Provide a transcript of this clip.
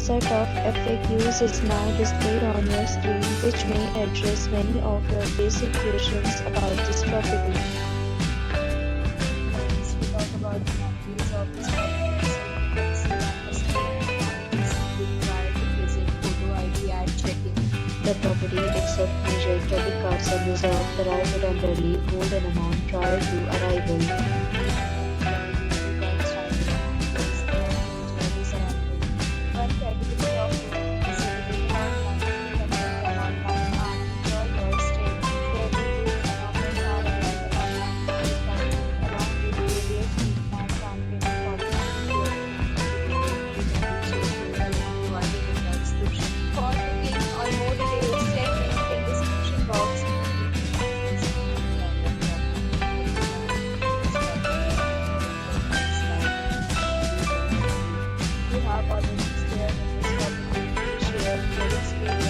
set of FAQs is now displayed on your screen, which may address many of your basic questions about this property. Next, we talk about the amenities of this property. So you can see required to visit photo ID at check-in. The property accepts major credit cards and reserves the right to temporarily hold an amount prior to arrival. One category of room is available online. You can book them online and enjoy your stay. Favorite economies are available online. You can book along with various heat maps and payment provided in the description. For booking or more details, check link in description box. You have already stayed in this property. Share your experience.